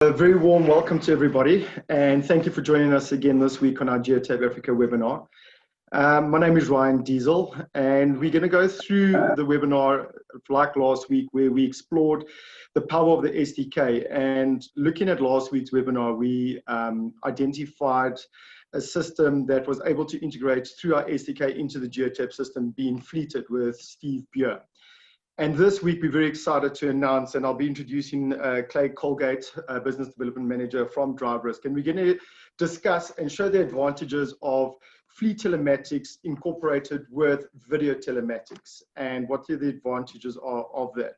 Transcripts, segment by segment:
A very warm welcome to everybody, and thank you for joining us again this week on our Geotab Africa webinar. My name is Ryan Diesel, and we're going to go through the webinar like last week, where we explored the power of the SDK. And looking at last week's webinar, we identified a system that was able to integrate through our SDK into the Geotab system, being fleeted with Steve Beer. And this week, we're very excited to announce, and I'll be introducing Clay Colgate, Business Development Manager from DriveRisk. And we're going to discuss and show the advantages of fleet telematics incorporated with video telematics and what the advantages are of that.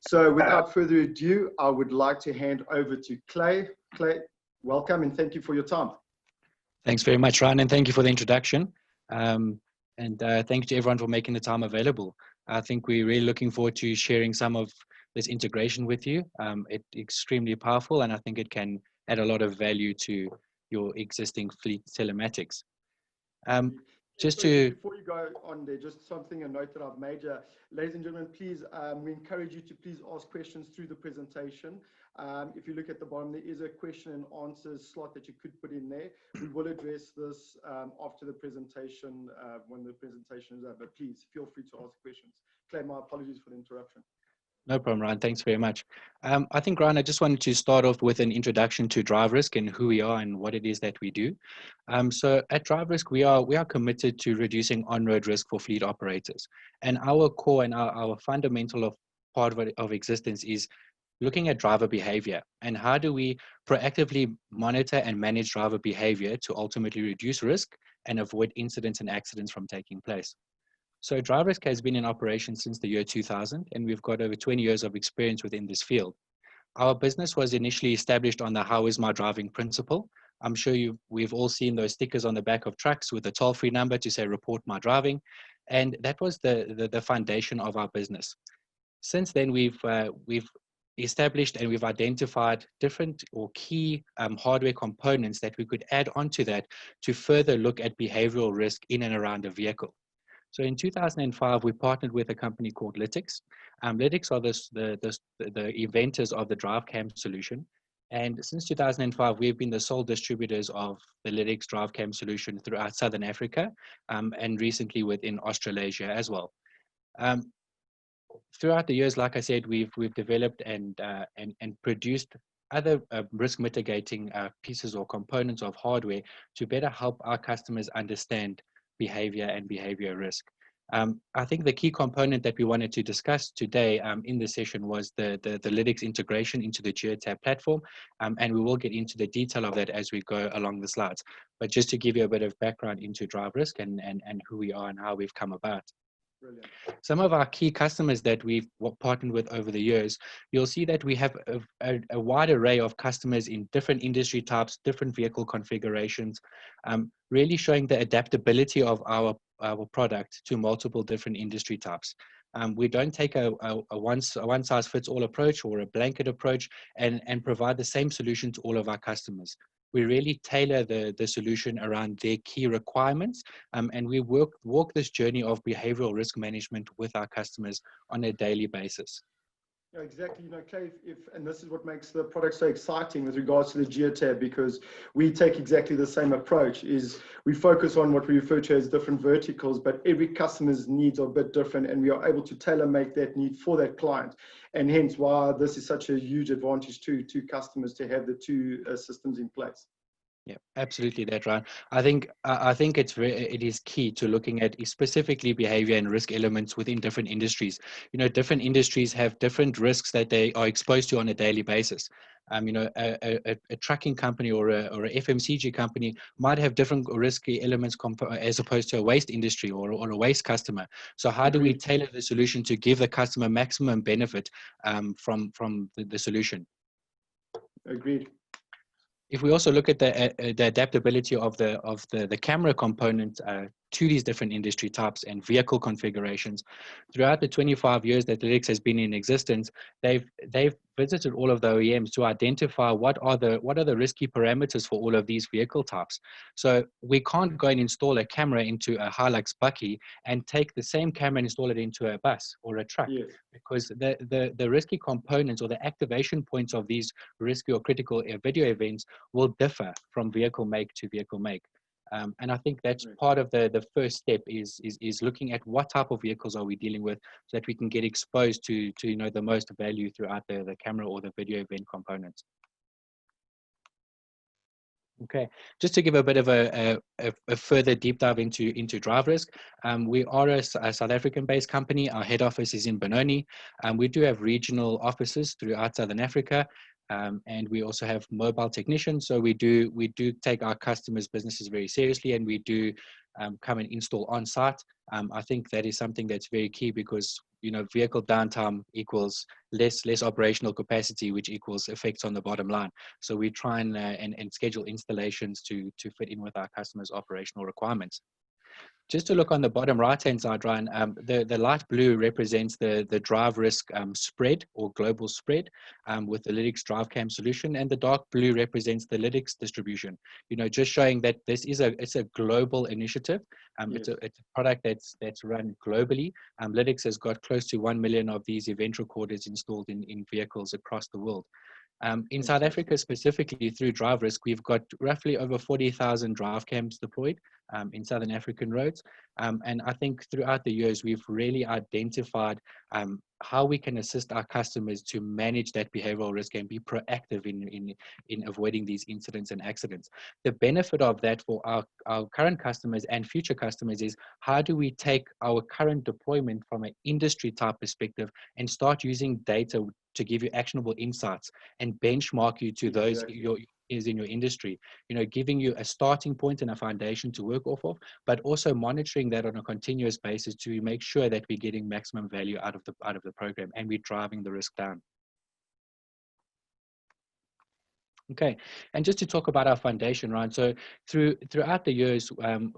So without further ado, I would like to hand over to Clay. Clay, welcome and thank you for your time. Thanks very much, Ryan, and thank you for the introduction. Thank you to everyone for making the time available. I think we're really looking forward to sharing some of this integration with you. It's extremely powerful, and I think it can add a lot of value to your existing fleet telematics. Before you go on there, just a note that I've made. Ladies and gentlemen, please, we encourage you to please ask questions through the presentation. If you look at the bottom, there is a question and answers slot that you could put in there. We will address this after the presentation, when the presentation is over. Please feel free to ask questions. Clay, my apologies for the interruption. No problem, Ryan. Thanks very much. I think, Ryan, I just wanted to start off with an introduction to DriveRisk and who we are and what it is that we do. So at DriveRisk, we are committed to reducing on-road risk for fleet operators. And our core and our fundamental part of existence is looking at driver behavior and how do we proactively monitor and manage driver behavior to ultimately reduce risk and avoid incidents and accidents from taking place. So DriveRisk has been in operation since the year 2000, and we've got over 20 years of experience within this field. Our business was initially established on the "How is my driving" principle. I'm sure we've all seen those stickers on the back of trucks with a toll-free number to say "Report my driving," and that was the foundation of our business. Since then, we've established and we've identified different or key hardware components that we could add onto that to further look at behavioral risk in and around a vehicle. So in 2005, we partnered with a company called Lytx. Lytx are the inventors of the DriveCam solution. And since 2005, we've been the sole distributors of the Lytx DriveCam solution throughout Southern Africa, and recently within Australasia as well. Throughout the years, like I said, we've developed and produced other risk mitigating pieces or components of hardware to better help our customers understand behavior and behavior risk. I think the key component that we wanted to discuss today in this session was the Lytx integration into the Geotab platform, and we will get into the detail of that as we go along the slides. But just to give you a bit of background into DriveRisk and who we are and how we've come about. Brilliant. Some of our key customers that we've partnered with over the years, you'll see that we have a wide array of customers in different industry types, different vehicle configurations, really showing the adaptability of our product to multiple different industry types. We don't take a one-size-fits-all approach or a blanket approach and provide the same solution to all of our customers. We really tailor the solution around their key requirements, and we walk this journey of behavioral risk management with our customers on a daily basis. Yeah, exactly. Clay, and this is what makes the product so exciting with regards to the Geotab, because we take exactly the same approach. Is we focus on what we refer to as different verticals, but every customer's needs are a bit different, and we are able to tailor make that need for that client. And hence why this is such a huge advantage to customers to have the two systems in place. Yeah, absolutely, that, Ryan. I think it is key to looking at specifically behavior and risk elements within different industries. Different industries have different risks that they are exposed to on a daily basis. A trucking company or a FMCG company might have different risky elements as opposed to a waste industry or a waste customer. So how do we tailor the solution to give the customer maximum benefit from the solution? Agreed. If we also look at the adaptability of the camera component to these different industry types and vehicle configurations. Throughout the 25 years that Lytx has been in existence, they've visited all of the OEMs to identify what are the risky parameters for all of these vehicle types. So we can't go and install a camera into a Hilux Bucky and take the same camera and install it into a bus or a truck, Yes. because the risky components or the activation points of these risky or critical video events will differ from vehicle make to vehicle make. And I think that's part of the first step is looking at what type of vehicles are we dealing with, so that we can get exposed to the most value throughout the camera or the video event components. Okay, just to give a bit of a further deep dive into DriveRisk, we are a South African-based company. Our head office is in Benoni. We do have regional offices throughout Southern Africa. And we also have mobile technicians. So we do take our customers' businesses very seriously, and we do come and install on site. I think that is something that's very key, because vehicle downtime equals less operational capacity, which equals effects on the bottom line. So we try and schedule installations to fit in with our customers' operational requirements. Just to look on the bottom right-hand side, Ryan, the light blue represents the DriveRisk spread or global spread with the Lytx DriveCam solution, and the dark blue represents the Lytx distribution. Just showing that it's a global initiative. Yes. It's a product that's run globally. Lytx has got close to 1 million of these event recorders installed in vehicles across the world. In South Africa specifically, through DriveRisk, we've got roughly over 40,000 drive cams deployed in Southern African roads. And I think throughout the years, we've really identified how we can assist our customers to manage that behavioral risk and be proactive in avoiding these incidents and accidents. The benefit of that for our current customers and future customers is, how do we take our current deployment from an industry type perspective and start using data to give you actionable insights and benchmark you to those is in your industry, giving you a starting point and a foundation to work off of, but also monitoring that on a continuous basis to make sure that we're getting maximum value out of the program and we're driving the risk down. Okay, and just to talk about our foundation, right? So throughout the years,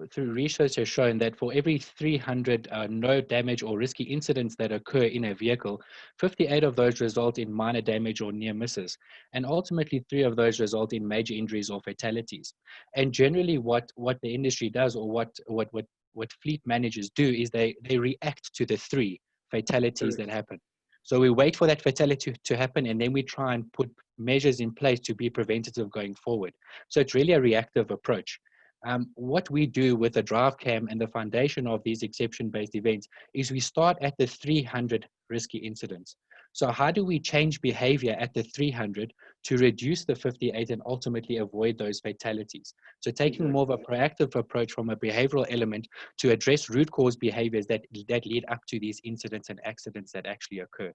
through research has shown that for every 300 no damage or risky incidents that occur in a vehicle, 58 of those result in minor damage or near misses, and ultimately 3 of those result in major injuries or fatalities. And generally, what the industry does, or what fleet managers do, is they react to the 3 fatalities that happen. So we wait for that fatality to happen, and then we try and put measures in place to be preventative going forward. So it's really a reactive approach. What we do with the DriveCam and the foundation of these exception-based events is we start at the 300 risky incidents. So how do we change behavior at the 300 to reduce the 58 and ultimately avoid those fatalities? So taking more of a proactive approach from a behavioral element to address root cause behaviors that lead up to these incidents and accidents that actually occur.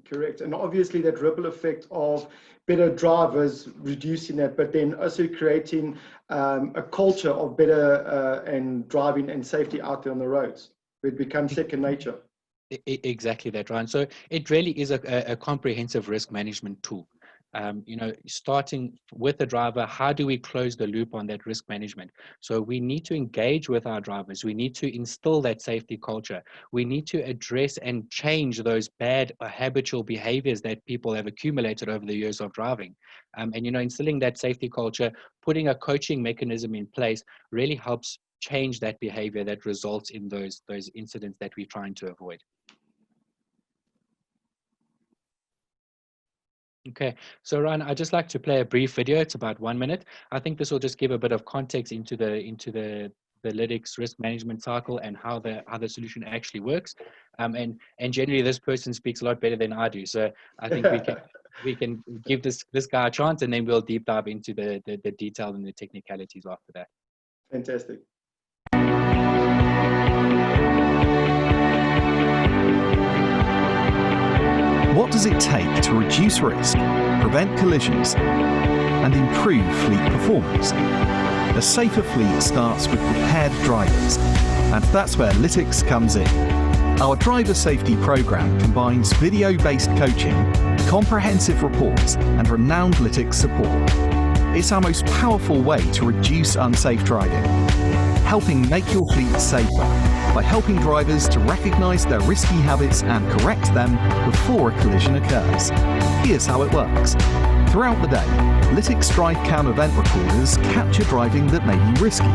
Correct. And obviously that ripple effect of better drivers, reducing that, but then also creating a culture of better and driving and safety out there on the roads. It becomes second nature. Exactly that, Ryan. So it really is a comprehensive risk management tool. Starting with the driver, how do we close the loop on that risk management? So we need to engage with our drivers. We need to instill that safety culture. We need to address and change those bad habitual behaviors that people have accumulated over the years of driving. And instilling that safety culture, putting a coaching mechanism in place really helps change that behavior that results in those incidents that we're trying to avoid. Okay, so Ryan, I'd just like to play a brief video. It's about 1 minute. I think this will just give a bit of context into the Lytx risk management cycle and how the solution actually works. And generally, this person speaks a lot better than I do. So I think we can give this guy a chance, and then we'll deep dive into the detail and the technicalities after that. Fantastic. What does it take to reduce risk, prevent collisions, and improve fleet performance? A safer fleet starts with prepared drivers, and that's where Lytx comes in. Our driver safety program combines video-based coaching, comprehensive reports, and renowned Lytx support. It's our most powerful way to reduce unsafe driving. helping make your fleet safer by helping drivers to recognise their risky habits and correct them before a collision occurs. Here's how it works. Throughout the day, Lytx DriveCam Event Recorders capture driving that may be risky,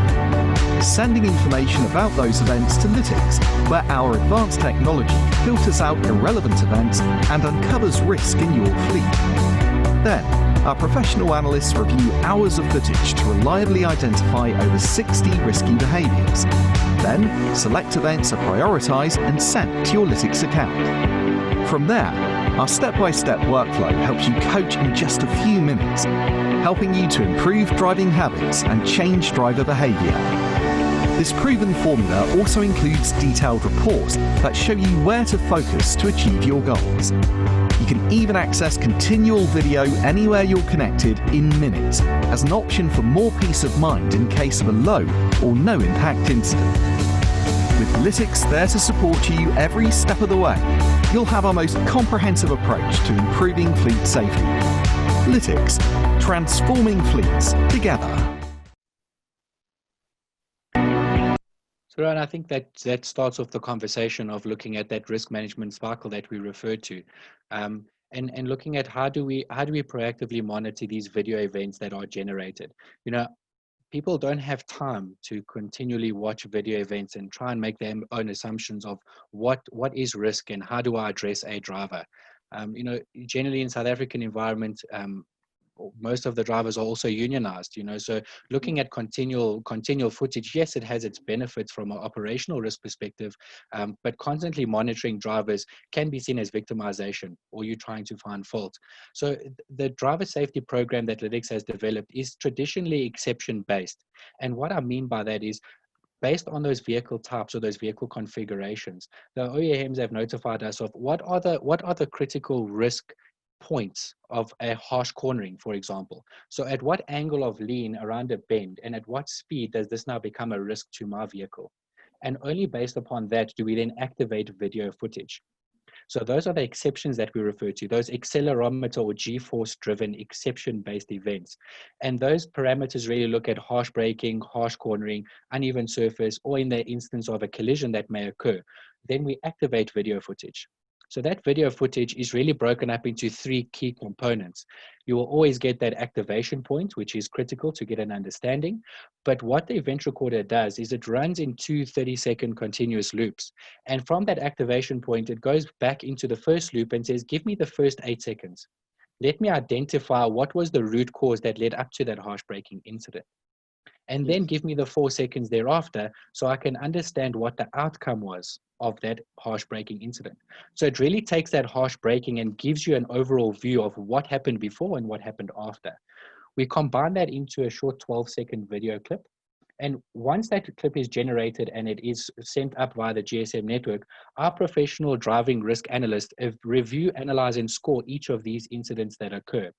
sending information about those events to Lytx, where our advanced technology filters out irrelevant events and uncovers risk in your fleet. Then, our professional analysts review hours of footage to reliably identify over 60 risky behaviours. Then, select events are prioritised and sent to your Lytx account. From there, our step-by-step workflow helps you coach in just a few minutes, helping you to improve driving habits and change driver behaviour. This proven formula also includes detailed reports that show you where to focus to achieve your goals. You can even access continual video anywhere you're connected in minutes, as an option for more peace of mind in case of a low or no impact incident. With Lytx there to support you every step of the way, you'll have our most comprehensive approach to improving fleet safety. Lytx, transforming fleets together. So, Ryan, I think that starts off the conversation of looking at that risk management cycle that we referred to, and looking at how do we proactively monitor these video events that are generated. You know, people don't have time to continually watch video events and try and make their own assumptions of what is risk and how do I address a driver. You know, generally in South African environment, most of the drivers are also unionized, you know, so looking at continual footage, yes, it has its benefits from an operational risk perspective, but constantly monitoring drivers can be seen as victimization or you trying to find fault. So the driver safety program that Lytx has developed is traditionally exception based, and what I mean by that is based on those vehicle types or those vehicle configurations, the OEMs have notified us of what are the critical risk points of a harsh cornering, for example. So at what angle of lean around a bend and at what speed does this now become a risk to my vehicle? And only based upon that do we then activate video footage. So those are the exceptions that we refer to, those accelerometer or G-force driven exception-based events. And those parameters really look at harsh braking, harsh cornering, uneven surface, or in the instance of a collision that may occur. Then we activate video footage. So that video footage is really broken up into three key components. You will always get that activation point, which is critical to get an understanding. But what the event recorder does is it runs in two 30-second continuous loops. And from that activation point, it goes back into the first loop and says, give me the first 8 seconds. Let me identify what was the root cause that led up to that harsh braking incident. And then give me the 4 seconds thereafter so I can understand what the outcome was of that harsh braking incident. So it really takes that harsh braking and gives you an overall view of what happened before and what happened after. We combine that into a short 12-second video clip. And once that clip is generated and it is sent up via the GSM network, our professional driving risk analysts review, analyze, and score each of these incidents that occur.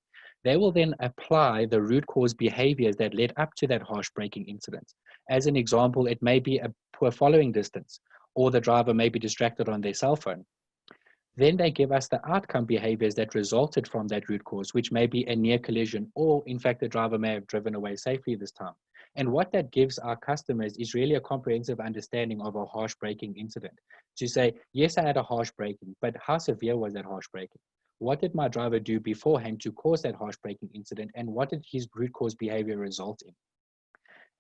They will then apply the root cause behaviors that led up to that harsh braking incident. As an example, it may be a poor following distance, or the driver may be distracted on their cell phone. Then they give us the outcome behaviors that resulted from that root cause, which may be a near collision, or in fact, the driver may have driven away safely this time. And what that gives our customers is really a comprehensive understanding of a harsh braking incident. To say, yes, I had a harsh braking, but how severe was that harsh braking? What did my driver do beforehand to cause that harsh braking incident, and what did his root cause behavior result in?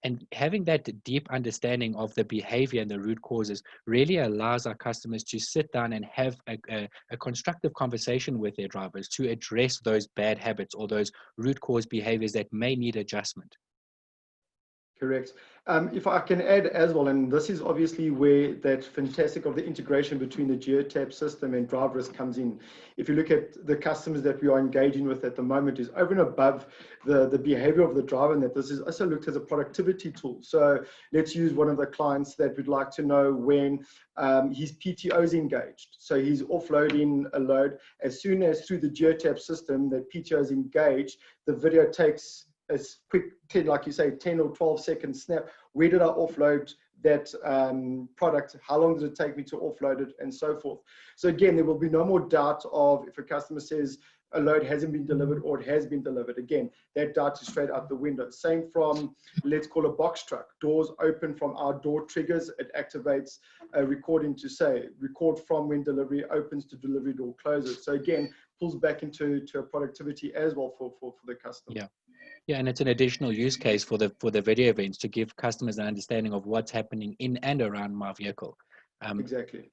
And having that deep understanding of the behavior and the root causes really allows our customers to sit down and have a constructive conversation with their drivers to address those bad habits or those root cause behaviors that may need adjustment. Correct. If I can add as well, and this is obviously where that fantastic of the integration between the Geotab system and DriveRisk comes in. If you look at the customers that we are engaging with at the moment, is over and above the behavior of the driver, and that this is also looked as a productivity tool. So let's use one of the clients that would like to know when his PTO is engaged. So he's offloading a load. As soon as through the Geotab system that PTO is engaged, the video takes a quick 10, like you say, 10 or 12 second snap. Where did I offload that product? How long did it take me to offload it, and so forth? So again, there will be no more doubt of if a customer says a load hasn't been delivered or it has been delivered. Again, that data is straight out the window. Same from, let's call a box truck. Doors open from our door triggers. It activates a recording to say, record from when delivery opens to delivery door closes. So again, pulls back into a productivity as well for the customer. Yeah. Yeah, and it's an additional use case for the video events to give customers an understanding of what's happening in and around my vehicle. Exactly.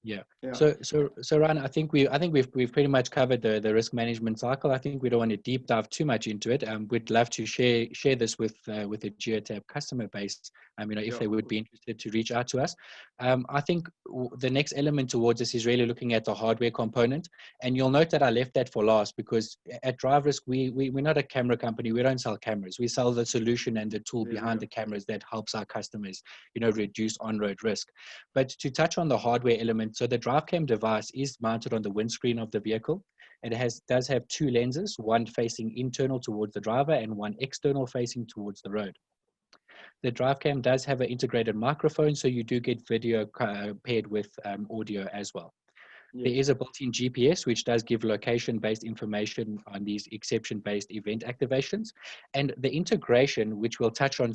Yeah. Yeah. So Ryan, I think we've pretty much covered the risk management cycle. I think we don't want to deep dive too much into it. We'd love to share this with the Geotab customer base. If they would be interested to reach out to us. I think the next element towards this is really looking at the hardware component. And you'll note that I left that for last because at DriveRisk we're not a camera company. We don't sell cameras. We sell the solution and the tool behind the cameras that helps our customers, reduce on-road risk. But to touch on the hardware element. So the DriveCam device is mounted on the windscreen of the vehicle. It does have two lenses, one facing internal towards the driver and one external facing towards the road. The DriveCam does have an integrated microphone, so you do get video paired with audio as well. Yes. There is a built-in GPS, which does give location-based information on these exception-based event activations. And the integration, which we'll touch on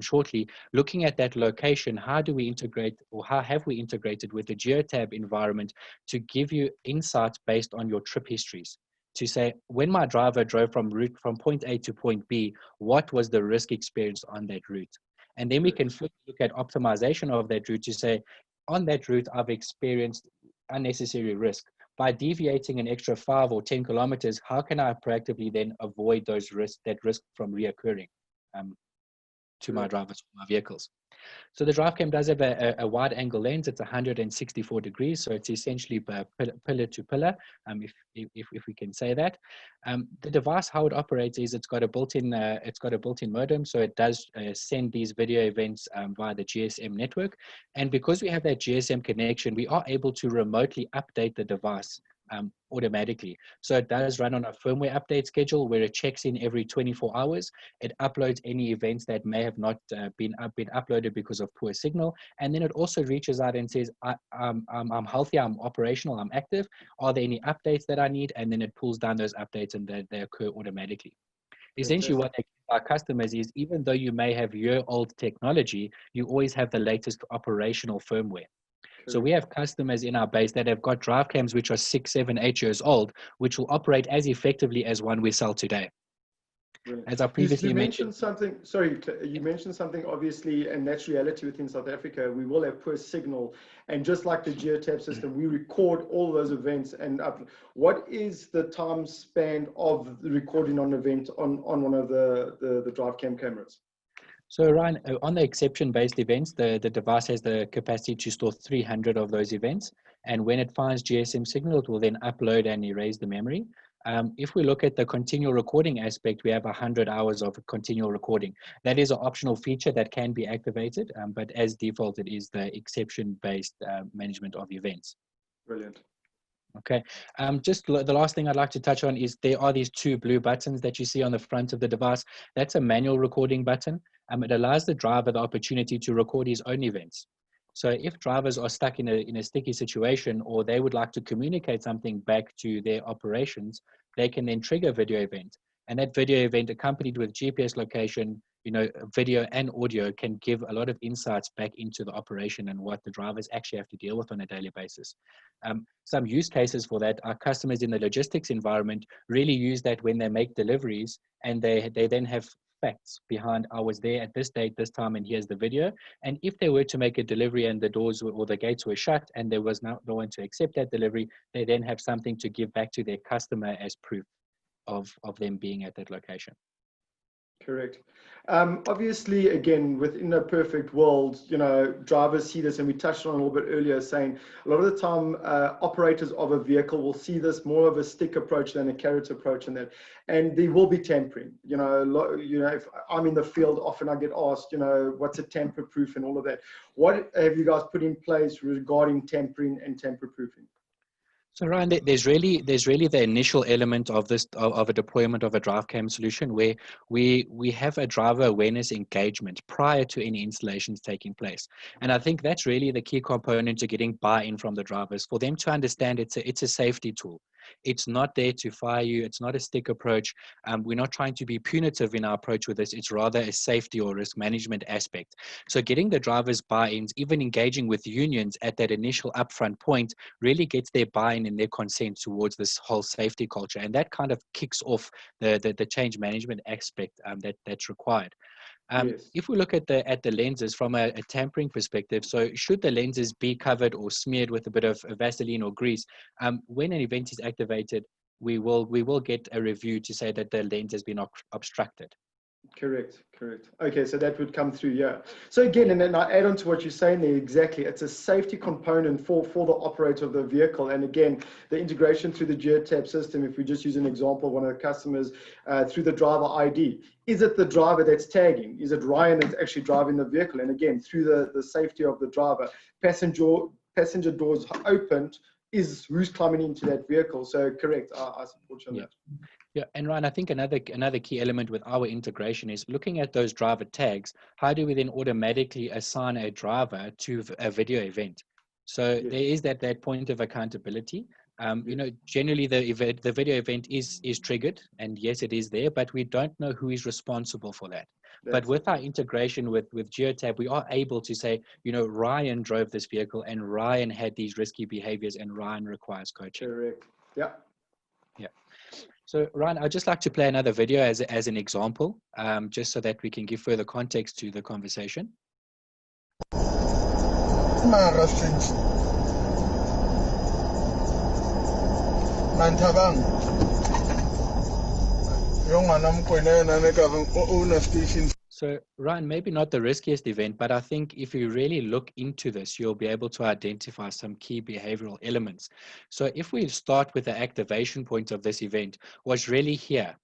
shortly, looking at that location, how do we integrate, or how have we integrated with the Geotab environment to give you insights based on your trip histories? To say, when my driver drove from point A to point B, what was the risk experience on that route? And then we can look at optimization of that route to say, on that route, I've experienced unnecessary risk. By deviating an extra 5 or 10 kilometers, how can I proactively then avoid that risk from reoccurring to my drivers, my vehicles? So the DriveCam does have a wide angle lens. It's 164 degrees, so it's essentially pillar to pillar, if we can say that. The device, how it operates is it's got a built-in modem, so it does send these video events via the GSM network. And because we have that GSM connection, we are able to remotely update the device automatically. So it does run on a firmware update schedule where it checks in every 24 hours. It uploads any events that may have not been uploaded because of poor signal. And then it also reaches out and says, I'm healthy, I'm operational, I'm active. Are there any updates that I need? And then it pulls down those updates and they occur automatically. Essentially what they give our customers is, even though you may have year-old technology, you always have the latest operational firmware. So we have customers in our base that have got DriveCams which are 6, 7, 8 years old, which will operate as effectively as one we sell today. Brilliant. As I previously mentioned something, sorry, you mentioned something obviously, and that's reality within South Africa. We will have poor signal, and just like the Geotab system, we record all those events. And what is the time span of the recording on an event on one of the DriveCam cameras? So Ryan, on the exception-based events, the device has the capacity to store 300 of those events. And when it finds GSM signal, it will then upload and erase the memory. If we look at the continual recording aspect, we have 100 hours of continual recording. That is an optional feature that can be activated, but as default, it is the exception-based management of events. Brilliant. Okay, just the last thing I'd like to touch on is there are these two blue buttons that you see on the front of the device. That's a manual recording button. It allows the driver the opportunity to record his own events. So if drivers are stuck in a sticky situation, or they would like to communicate something back to their operations, they can then trigger a video event. And that video event, accompanied with GPS location, video and audio, can give a lot of insights back into the operation and what the drivers actually have to deal with on a daily basis. Some use cases for that are customers in the logistics environment really use that when they make deliveries, and they then have facts behind, I was there at this date, this time, and here's the video. And if they were to make a delivery and the doors or the gates were shut and there was no one to accept that delivery, they then have something to give back to their customer as proof of them being at that location. Correct. Obviously, again, within a perfect world, drivers see this, and we touched on a little bit earlier, saying a lot of the time operators of a vehicle will see this more of a stick approach than a carrot approach, and there will be tampering. If I'm in the field, often I get asked, what's a tamper proof and all of that. What have you guys put in place regarding tampering and tamper proofing? So Ryan, there's really the initial element of this of a deployment of a DriveCam solution where we have a driver awareness engagement prior to any installations taking place, and I think that's really the key component to getting buy-in from the drivers, for them to understand it's a safety tool. It's not there to fire you. It's not a stick approach. We're not trying to be punitive in our approach with this. It's rather a safety or risk management aspect. So getting the drivers' buy-ins, even engaging with unions at that initial upfront point, really gets their buy-in and their consent towards this whole safety culture. And that kind of kicks off the change management aspect that's required. Yes. If we look at the lenses from a tampering perspective, so should the lenses be covered or smeared with a bit of Vaseline or grease, when an event is activated, we will get a review to say that the lens has been obstructed. Correct. Okay, so that would come through, yeah. So again, and then I add on to what you're saying there, exactly, it's a safety component for the operator of the vehicle. And again, the integration through the Geotab system, if we just use an example, one of the customers through the driver ID, is it the driver that's tagging? Is it Ryan that's actually driving the vehicle? And again, through the safety of the driver, passenger doors opened, is who's climbing into that vehicle. So correct, I support you on that. Yeah, and Ryan, I think another key element with our integration is looking at those driver tags. How do we then automatically assign a driver to a video event? So Yes. there is that point of accountability. You know, generally the video event is triggered, and yes, it is there, but we don't know who is responsible for that. But with our integration with Geotab, we are able to say, you know, Ryan drove this vehicle and Ryan had these risky behaviors and Ryan requires coaching. Correct. Yeah. Yeah. So Ryan, I'd just like to play another video as an example, just so that we can give further context to the conversation. So Ryan, maybe not the riskiest event, but I think if you really look into this, you'll be able to identify some key behavioral elements. So if we start with the activation point of this event, was really here.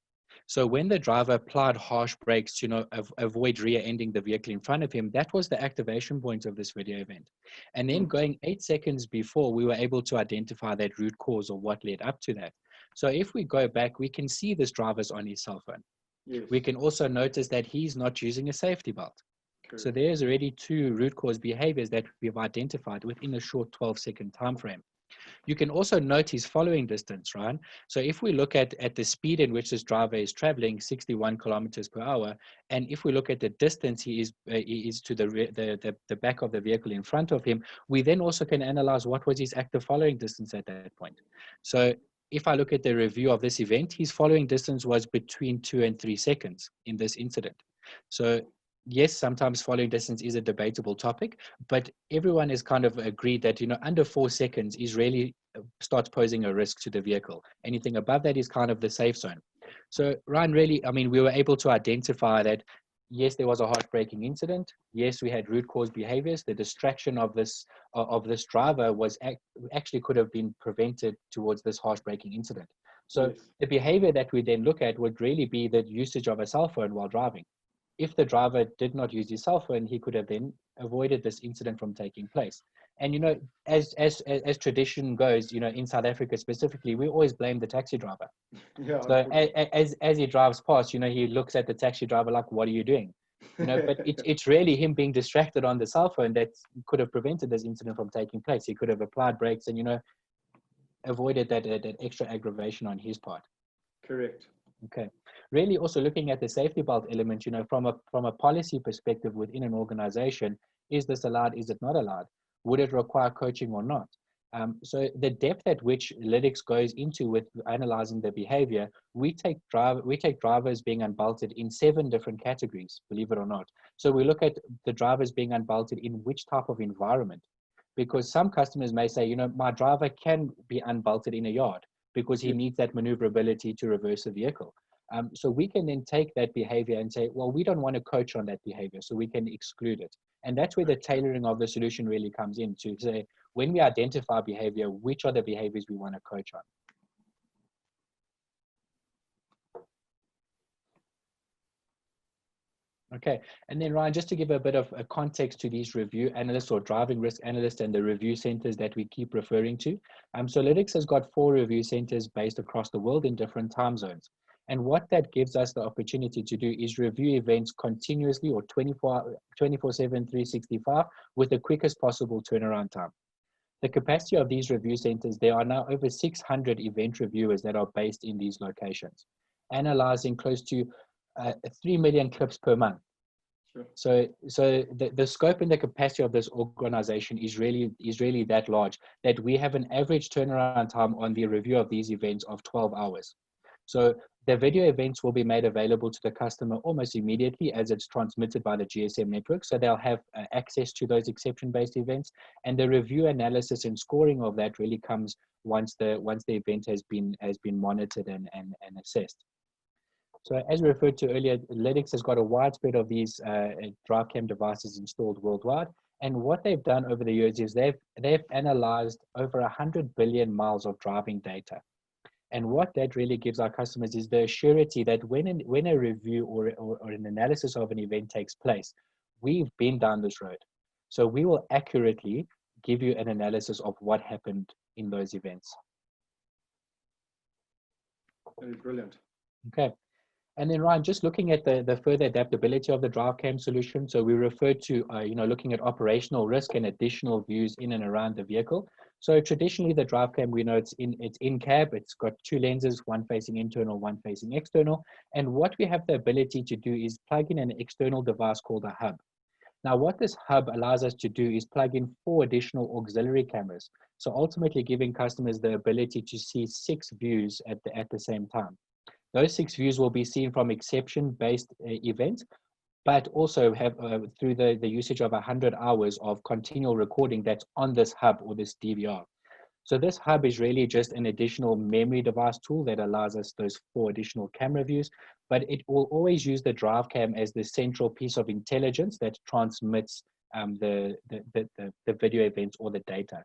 So when the driver applied harsh brakes to, you know, avoid rear-ending the vehicle in front of him, that was the activation point of this video event. And then going 8 seconds before, we were able to identify that root cause or what led up to that. So if we go back, we can see this driver's on his cell phone. Yes. We can also notice that he's not using a safety belt. Correct. So there's already 2 root cause behaviors that we've identified within a short 12-second time frame. You can also note his following distance, right? So if we look at the speed in which this driver is traveling, 61 kilometers per hour, and if we look at the distance he is to the back of the vehicle in front of him, we then also can analyze what was his active following distance at that point. So if I look at the review of this event, his following distance was between 2 and 3 seconds in this incident. So yes, sometimes following distance is a debatable topic, but everyone is kind of agreed that, you know, under 4 seconds is really starts posing a risk to the vehicle. Anything above that is kind of the safe zone. So Ryan, really, I mean, we were able to identify that, yes, there was a heartbreaking incident. Yes, we had root cause behaviors. The distraction of this driver was actually could have been prevented towards this heartbreaking incident. So yes, the behavior that we then look at would really be the usage of a cell phone while driving. If the driver did not use his cell phone, he could have then avoided this incident from taking place. And, you know, as tradition goes, you know, in South Africa specifically, we always blame the taxi driver. Yeah, so as he drives past, you know, he looks at the taxi driver like, what are you doing? You know, but it's really him being distracted on the cell phone that could have prevented this incident from taking place. He could have applied brakes and, you know, avoided that extra aggravation on his part. Correct. Okay. Really also looking at the safety belt element, you know, from a policy perspective within an organization, is this allowed? Is it not allowed? Would it require coaching or not? So the depth at which Lytx goes into with analyzing the behavior, we take drivers being unbelted in 7 different categories, believe it or not. So we look at the drivers being unbelted in which type of environment, because some customers may say, you know, my driver can be unbelted in a yard because he needs that maneuverability to reverse a vehicle. So we can then take that behavior and say, well, we don't want to coach on that behavior, so we can exclude it. And that's where the tailoring of the solution really comes in, to say, when we identify behavior, which are the behaviors we want to coach on? Okay, and then Ryan, just to give a bit of a context to these review analysts or driving risk analysts and the review centers that we keep referring to. So Lytx has got 4 review centers based across the world in different time zones. And what that gives us the opportunity to do is review events continuously or 24/7, 365 with the quickest possible turnaround time. The capacity of these review centers, there are now over 600 event reviewers that are based in these locations, analyzing close to 3 million clips per month. Sure. So the scope and the capacity of this organization is really that large, that we have an average turnaround time on the review of these events of 12 hours. So the video events will be made available to the customer almost immediately as it's transmitted by the GSM network. So they'll have access to those exception-based events, and the review, analysis, and scoring of that really comes once the event has been monitored and assessed. So as we referred to earlier, Lytx has got a widespread of these DriveCam devices installed worldwide. And what they've done over the years is they've analyzed over 100 billion miles of driving data. And what that really gives our customers is the surety that when a review or an analysis of an event takes place, we've been down this road. So we will accurately give you an analysis of what happened in those events. Very brilliant. Okay. And then Ryan, just looking at the further adaptability of the DriveCam solution. So we referred to, looking at operational risk and additional views in and around the vehicle. So traditionally the DriveCam, we know it's in cab, it's got two lenses, one facing internal, one facing external. And what we have the ability to do is plug in an external device called a hub. Now what this hub allows us to do is plug in 4 additional auxiliary cameras. So ultimately giving customers the ability to see 6 views at the same time. Those 6 views will be seen from exception-based events, but also have through the usage of 100 hours of continual recording that's on this hub or this DVR. So this hub is really just an additional memory device tool that allows us those 4 additional camera views, but it will always use the DriveCam as the central piece of intelligence that transmits the video events or the data.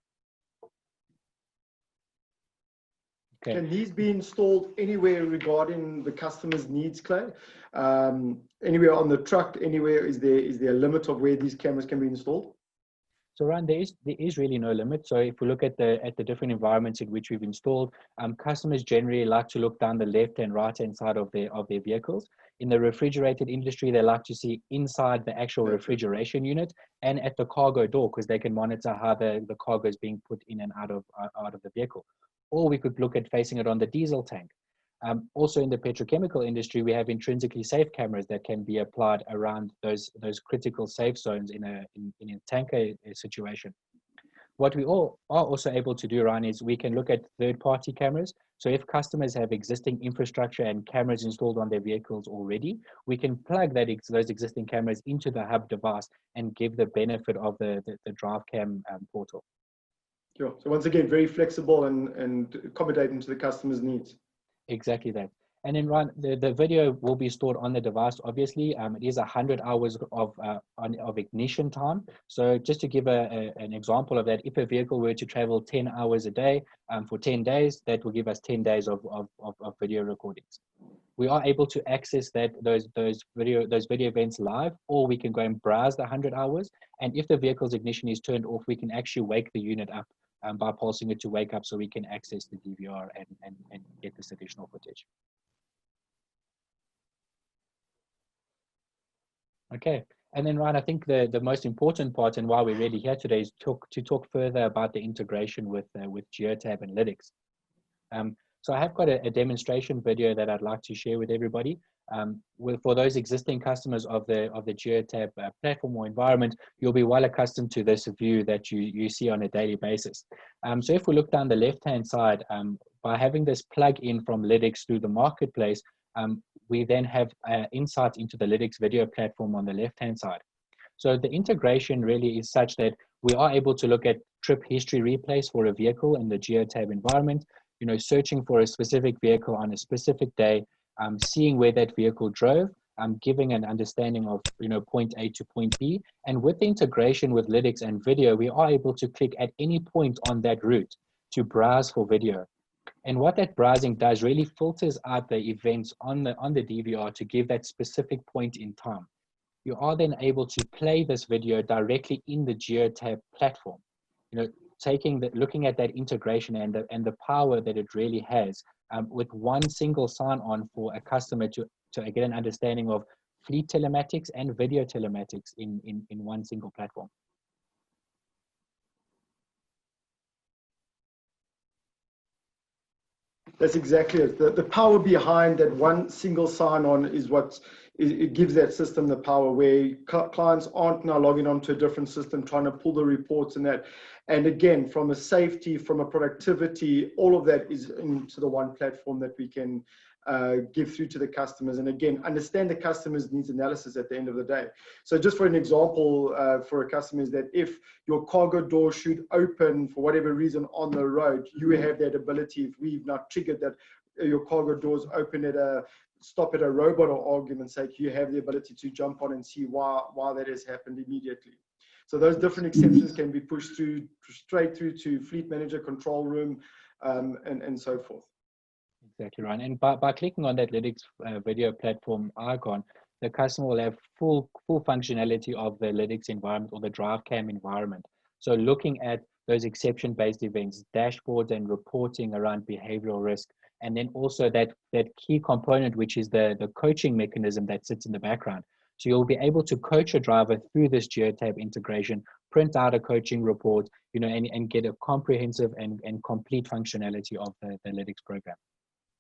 Okay. Can these be installed anywhere regarding the customer's needs, Clay? Anywhere on the truck, anywhere? Is there a limit of where these cameras can be installed? So Ryan, there is really no limit. So if we look at the different environments in which we've installed, customers generally like to look down the left and right hand side of their vehicles. In the refrigerated industry, they like to see inside the actual refrigeration unit and at the cargo door, because they can monitor how the cargo is being put in and out of the vehicle. Or we could look at facing it on the diesel tank. Also in the petrochemical industry, we have intrinsically safe cameras that can be applied around those critical safe zones in a tanker situation. What we all are also able to do, Ryan, is we can look at third-party cameras. So if customers have existing infrastructure and cameras installed on their vehicles already, we can plug those existing cameras into the hub device and give the benefit of the DriveCam portal. Sure. So once again, very flexible and accommodating to the customer's needs. Exactly that. And then Ryan, the video will be stored on the device. Obviously, it is 100 hours of ignition time. So just to give an example of that, if a vehicle were to travel 10 hours a day for 10 days, that will give us 10 days of video recordings. We are able to access those video events live, or we can go and browse the 100 hours. And if the vehicle's ignition is turned off, we can actually wake the unit up by pulsing it to wake up, so we can access the DVR and get this additional footage. Okay, and then Ryan, I think the most important part and why we're really here today is to talk further about the integration with Geotab and Lytx. So I have got a demonstration video that I'd like to share with everybody. For those existing customers of the Geotab platform or environment, you'll be well accustomed to this view that you see on a daily basis. So if we look down the left-hand side, by having this plug-in from Lytx through the marketplace, we then have insight into the Lytx video platform on the left-hand side. So the integration really is such that we are able to look at trip history replays for a vehicle in the Geotab environment, searching for a specific vehicle on a specific day, seeing where that vehicle drove, giving an understanding of point A to point B. And with the integration with Lytx and video, we are able to click at any point on that route to browse for video. And what that browsing does really filters out the events on the DVR to give that specific point in time. You are then able to play this video directly in the Geotab platform. Looking at that integration and the power that it really has, with one single sign-on for a customer to get an understanding of fleet telematics and video telematics in one single platform. That's exactly it. The power behind that one single sign-on is what it gives that system the power, where clients aren't now logging onto a different system trying to pull the reports and that. And again, from a safety, from a productivity, all of that is into the one platform that we can give through to the customers. And again, understand the customer's needs analysis at the end of the day. So just for an example, for a customer is that if your cargo door should open for whatever reason on the road, you have that ability, if we've now triggered that your cargo doors open at stop at a robot or argument's sake, you have the ability to jump on and see why that has happened immediately. So those different exceptions can be pushed through straight through to fleet manager, control room, and so forth. Exactly right. And by clicking on that Lytx video platform icon, the customer will have full functionality of the Lytx environment or the DriveCam environment. So looking at those exception-based events, dashboards and reporting around behavioral risk, and then also that key component, which is the coaching mechanism that sits in the background. So you'll be able to coach a driver through this Geotab integration, print out a coaching report, you know, and get a comprehensive and complete functionality of the Lytx program.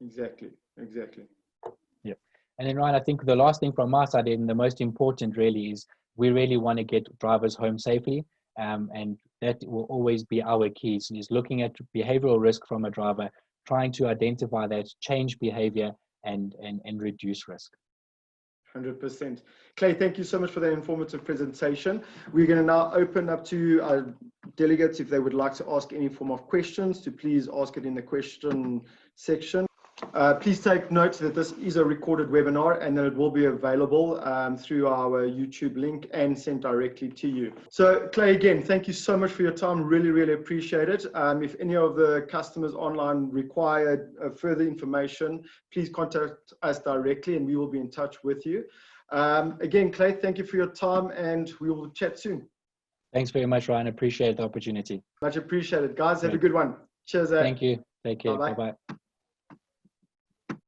Exactly. Yeah. And then, Ryan, I think the last thing from my side, and the most important really, is we really want to get drivers home safely. And that will always be our key, is looking at behavioral risk from a driver, trying to identify that, change behavior, and reduce risk. 100%. Clay, thank you so much for that informative presentation. We're going to now open up to our delegates if they would like to ask any form of questions, to please ask it in the question section. Please take note that this is a recorded webinar and that it will be available through our YouTube link and sent directly to you. So Clay, again, thank you so much for your time. Really, really appreciate it. If any of the customers online require further information, please contact us directly and we will be in touch with you. Again, Clay, thank you for your time and we will chat soon. Thanks very much, Ryan. Appreciate the opportunity. Much appreciated. Guys, have a good one. Cheers. Thank you. Take care. Bye-bye. Bye-bye.